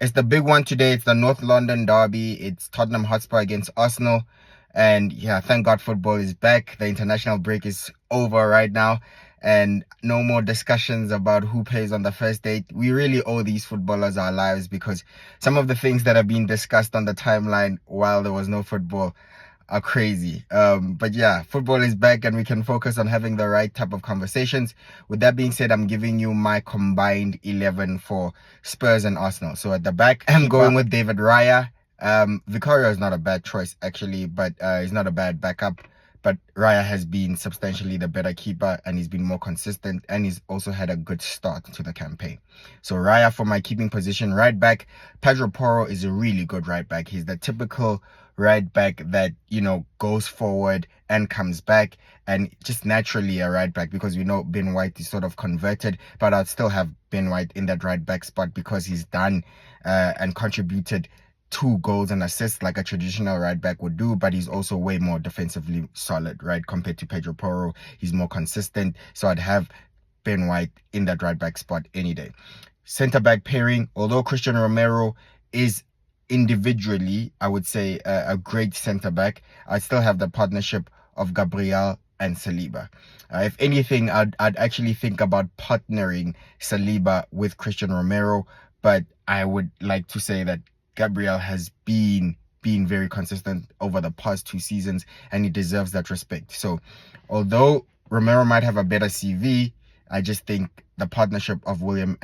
It's the big one today. It's the North London derby. It's Tottenham Hotspur against Arsenal. And yeah, thank God football is back. The international break is over right now. And no more discussions about who plays on the first date. We really owe these footballers our lives because some of the things that are being discussed on the timeline while there was no football are crazy. But yeah, football is back and we can focus on having the right type of conversations. With that being said, I'm giving you my combined 11 for Spurs and Arsenal. So at the back, I'm going with David Raya. Vicario is not a bad choice actually, but he's not a bad backup. But Raya has been substantially the better keeper and he's been more consistent and he's also had a good start to the campaign. So Raya for my keeping position. Right back, Pedro Porro is a really good right back. He's the typical right back that, goes forward and comes back, and just naturally a right back because we know Ben White is sort of converted, but I'd still have Ben White in that right back spot because he's done and contributed 2 goals and assists like a traditional right back would do, but he's also way more defensively solid, right? Compared to Pedro Porro, he's more consistent. So I'd have Ben White in that right back spot any day. Centre back pairing, although Christian Romero is individually, I would say, a great centre back, I still have the partnership of Gabriel and Saliba. If anything, I'd actually think about partnering Saliba with Christian Romero, but I would like to say that Gabriel has been very consistent over the past 2 seasons and he deserves that respect. So although Romero might have a better CV, I just think the partnership of William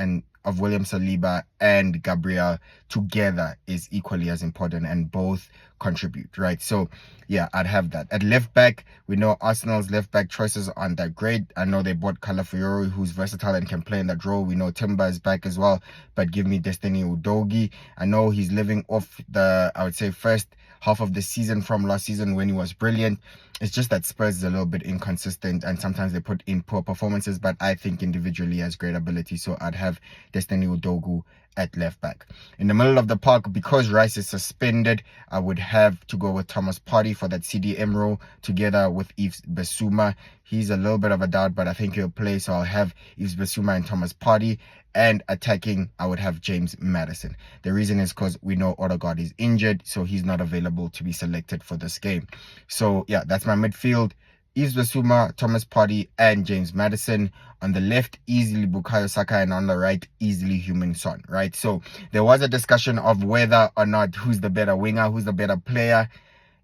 Saliba and Gabriel together is equally as important and both contribute, right? So yeah, I'd have that. At left back, we know Arsenal's left back choices aren't that great. I know they bought Calafiori, who's versatile and can play in that role. We know Timber is back as well, but give me Destiny Udogie. I know he's living off the, I would say, first half of the season from last season when he was brilliant. It's just that Spurs is a little bit inconsistent and sometimes they put in poor performances, but I think individually he has great ability. So I'd have Destiny Udogie at left back. In the middle of the park, because Rice is suspended, I would have to go with Thomas Partey for that CDM role together with Yves Bissouma. He's a little bit of a doubt, but I think he'll play. So I'll have Yves Bissouma and Thomas Partey. And attacking, I would have James Maddison. The reason is because we know Odegaard is injured, so he's not available to be selected for this game. So yeah, that's my midfield. Yves Bissouma, Thomas Partey, and James Maddison. On the left, easily Bukayo Saka, and on the right, easily Heung-min Son, right? So there was a discussion of whether or not who's the better winger, who's the better player.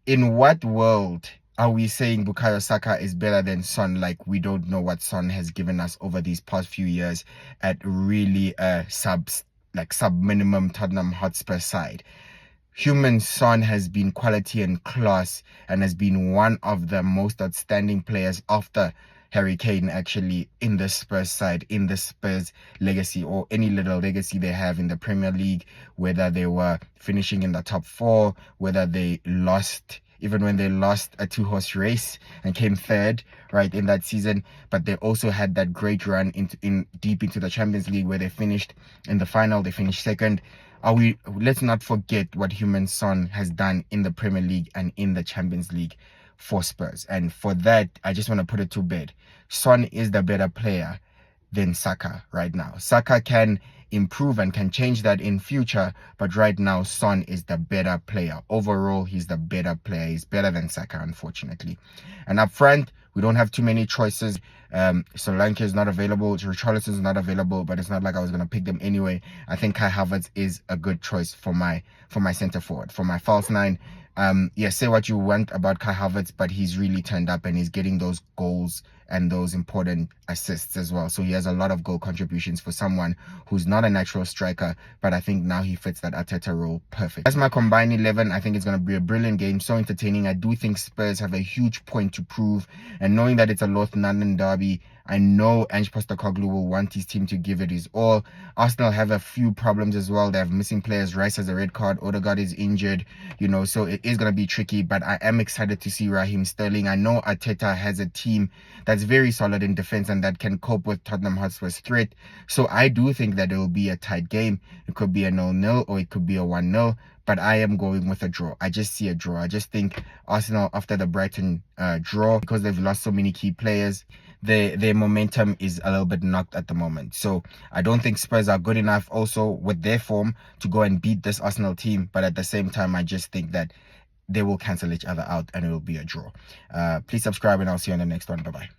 In what world are we saying Bukayo Saka is better than Son? Like, we don't know what Son has given us over these past few years at really sub minimum Tottenham Hotspur side. Heung-min Son has been quality and class and has been one of the most outstanding players after Harry Kane actually in the Spurs side, in the Spurs legacy or any little legacy they have in the Premier League, whether they were finishing in the top 4, whether they lost, even when they lost a 2-horse race and came third, right, in that season. But they also had that great run deep into the Champions League where they finished in the final, they finished second. Let's not forget what Heung-min Son has done in the Premier League and in the Champions League for Spurs. And for that, I just want to put it to bed. Son is the better player than Saka right now. Saka can improve and can change that in future, but right now Son is the better player. Overall, he's the better player. He's better than Saka, unfortunately. And up front, we don't have too many choices. Solanke is not available. Richarlison is not available, but it's not like I was going to pick them anyway. I think Kai Havertz is a good choice for my center forward. For my false 9, say what you want about Kai Havertz, but he's really turned up and he's getting those goals and those important assists as well. So he has a lot of goal contributions for someone who's not a natural striker, but I think now he fits that Arteta role perfect. That's my combined 11. I think it's going to be a brilliant game, so entertaining. I do think Spurs have a huge point to prove, and knowing that it's a North London derby, I know Ange Postecoglou will want his team to give it his all. Arsenal have a few problems as well. They have missing players. Rice has a red card. Odegaard is injured, so it is going to be tricky, but I am excited to see Raheem Sterling. I know Arteta has a team that's very solid in defense and that can cope with Tottenham Hotspur's threat. So I do think that it will be a tight game. It could be a 0-0 or it could be a 1-0. But I am going with a draw. I just see a draw. I just think Arsenal, after the Brighton draw, because they've lost so many key players, their momentum is a little bit knocked at the moment. So I don't think Spurs are good enough also with their form to go and beat this Arsenal team. But at the same time, I just think that they will cancel each other out and it will be a draw. Please subscribe and I'll see you on the next one. Bye bye.